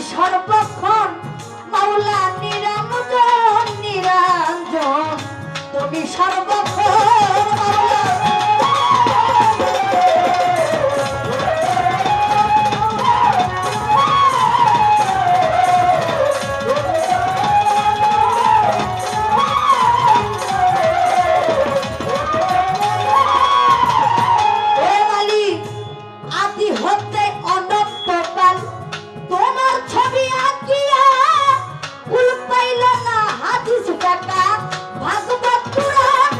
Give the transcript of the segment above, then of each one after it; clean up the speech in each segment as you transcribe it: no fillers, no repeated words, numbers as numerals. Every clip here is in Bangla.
সর্বক্ষণ মাওলা নিরঞ্জন নিরঞ্জন তুমি সর্বক্ষণ মাওলা ভাগবত পুরাণ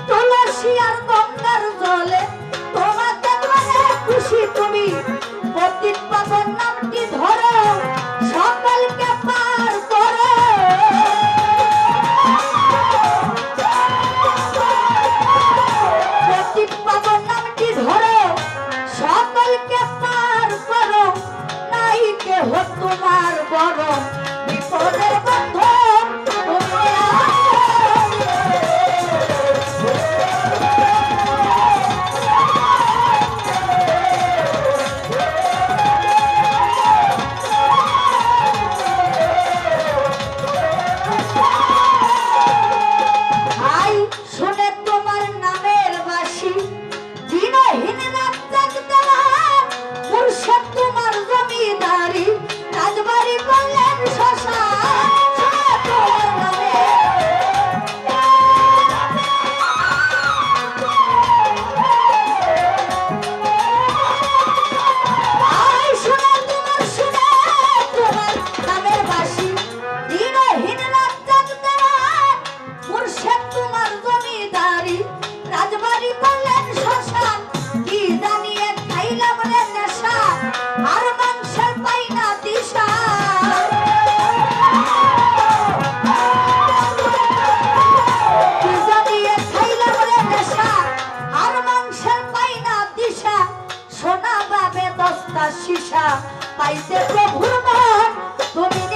তুলসী আর গঙ্গার জলে তোমাকে মানে খুশি তুমি পতিত পাবন নামটি ধরো সকলকে পার করো পতিত পাবন নামটি ধরো সকলকে পার করো নাই কেহ তোমার বড় বিপদের বন্ধন তুমি শিশা পাইতে প্রভুর মন তুমি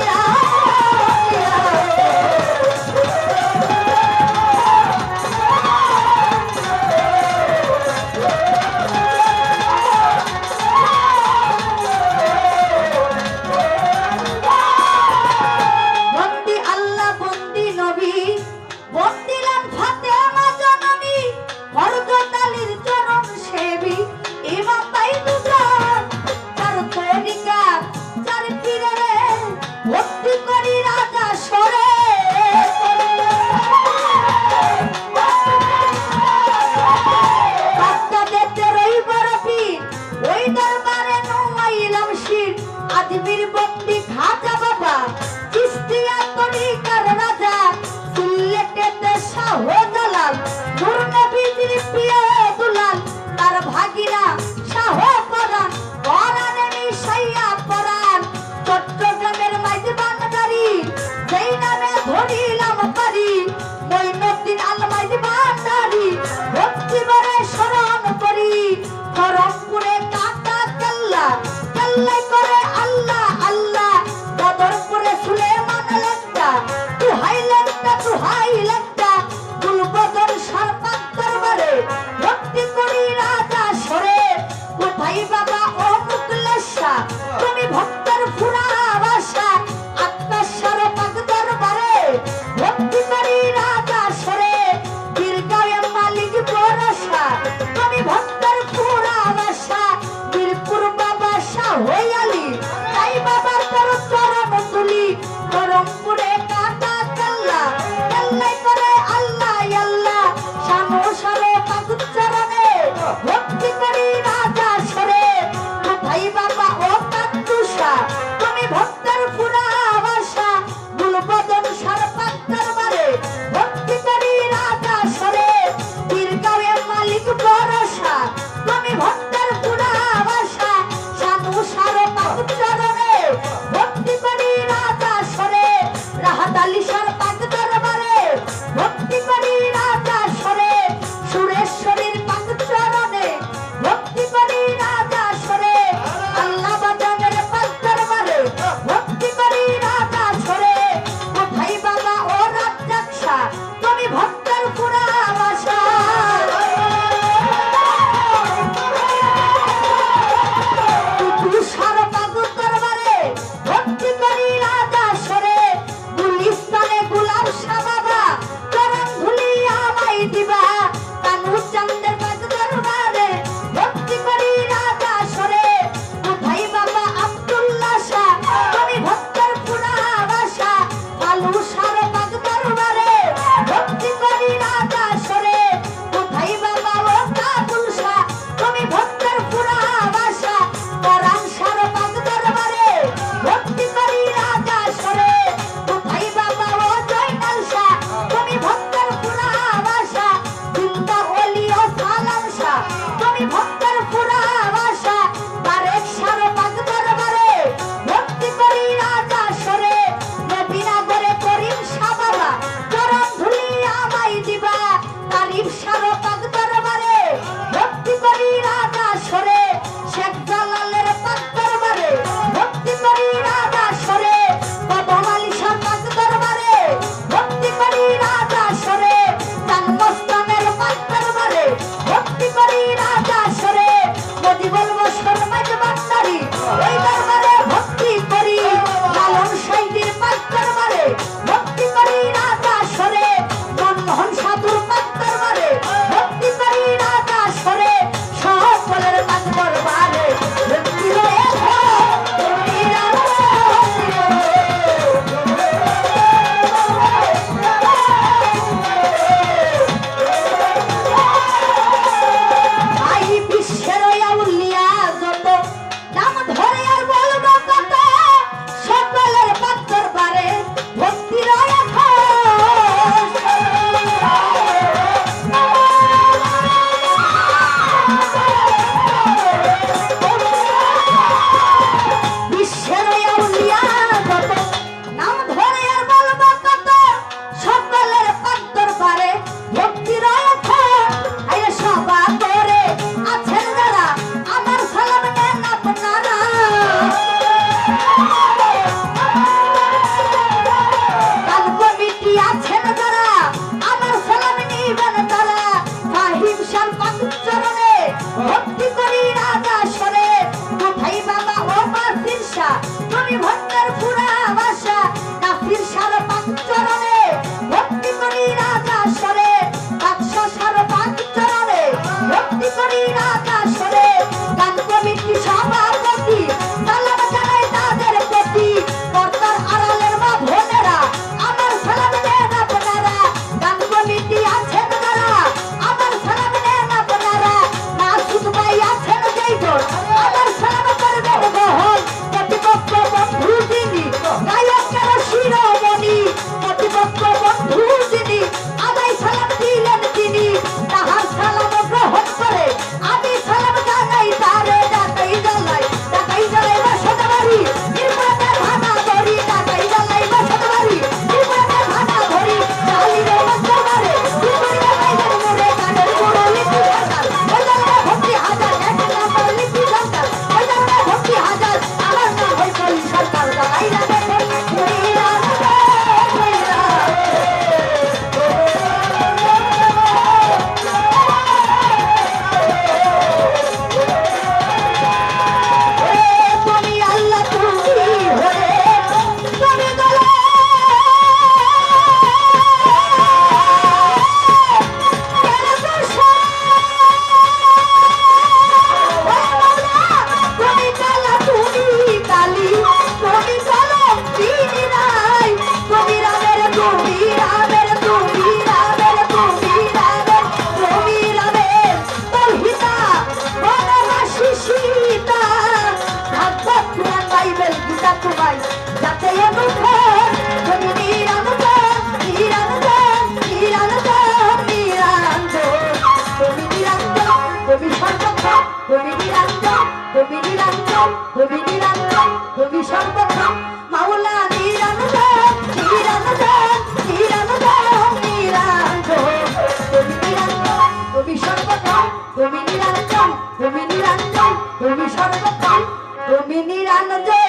ধরো পাক দরবারে ভক্তি করি রাজা সরে শেখ জালালের পাক দরবারে ভক্তি করি রাজা সরে কদম আলী শাহ পাক দরবারে ভক্তি করি রাজা সরে চান মস্তানের পাক দরবারে ভক্তি করি রাজা সরে যদি বলবো শর্মাজ বান্দারি ওই দরবারে ভক্তি করি লালন সাইদির পাক দরবারে ভক্তি করি রাজা সরে মনমোহন সাধুর পাক দরবারে ভক্তি করি রাজা সরে সকলের পাক দরবারে ভক্তি লয়ে আই বিশ্বের আউলিয়া যত নাম ধরে আর বলবো কত সকলের পাক দরবারে ভক্তি লয়ে বিশ্বের আউলিয়া যত নাম ধরে আর বলবো কত সকলের পাক দরবারে ভক্তি রয়েছে আরে সবা করে আছেন যারা আমার সালাম নেন আপনারা গান কমিটি আছেন যারা আমার সালাম নিবেন তারা ফাহিম শাহ পাক চরণে ভক্তি করি রাজা সরে কোথায় বাবা ও নাসির শাহ তুমি ভক্তের পুরা ভাষা নাসির শাহ পাক চরণে ভক্তি করি রাজা সরে বাদশা শাহ পাক চরণে ভক্তি করি রাজা সরে গান কমিটি সভাপতি সালাম জানাই তাদের প্রতি পর্দার আড়ালের মা বোনেরা আমার সালাম নেন আপনারা গান কমিটি আছেন যারা আমার সালাম নেন আপনারা নাসুদ ভাই আছেন যেইজন আমার সালাম করবেন গ্রহণ প্রতিপক্ষ বন্ধু যিনি গায়কের শিরোমণি প্রতিপক্ষ বন্ধু যিনি আদায় সালাম দিলেন তিনি তাহার সালাম গ্রহণ করে আমি সালাম জানাই তারে ডাকাই জ্বালাই বাসাতে বাড়ি নির্মলাতে ভাঙা ধরি ডাকাই জ্বালাই বাসাতে বাড়ি নির্মলাতে ভাঙা ধরি চালিরে বাচ্চারে নির্মলা বাইরের মোড়ে কানের মোড়ে লিখি সরকার ওই জায়গায় ভক্তি হাজার এক নাম্বার লিখি সরকার ওই জায়গায় ভক্তি হাজার আমার নাম হই কলি সরকার জ্বালাই লাগে তুমি আল্লাহ তুমি হরে তুমি গলে তুমি কালা তুমি কালী তুমি কলম তিনি নাই তুমি রামের তুমি রামের তুমি রামের তুমি রামের তুমি রামের তহিতা বনবাসী সীতা ভাগবত পুরাণ বাইবেল গীতা তোমায় যাতে অনুভব তুমি নিরানন্দন নিরানন্দন নিরানন্দন নিরানন্দন তুমি নিরানন্দন তুমি সর্বক্ষম তুমি নিরানন্দন তুমি নিরানন্দন তুমি নিরানন্দন তুমি সর্বক্ষম মাওলা নিরানন্দন নিরানন্দন নিরানন্দন নিরানন্দন তুমি নিরানন্দন তুমি সর্বক্ষম তুমি নিরানন্দন তুমি নিরানন্দন তুমি সর্বক্ষম তুমি নিরানন্দন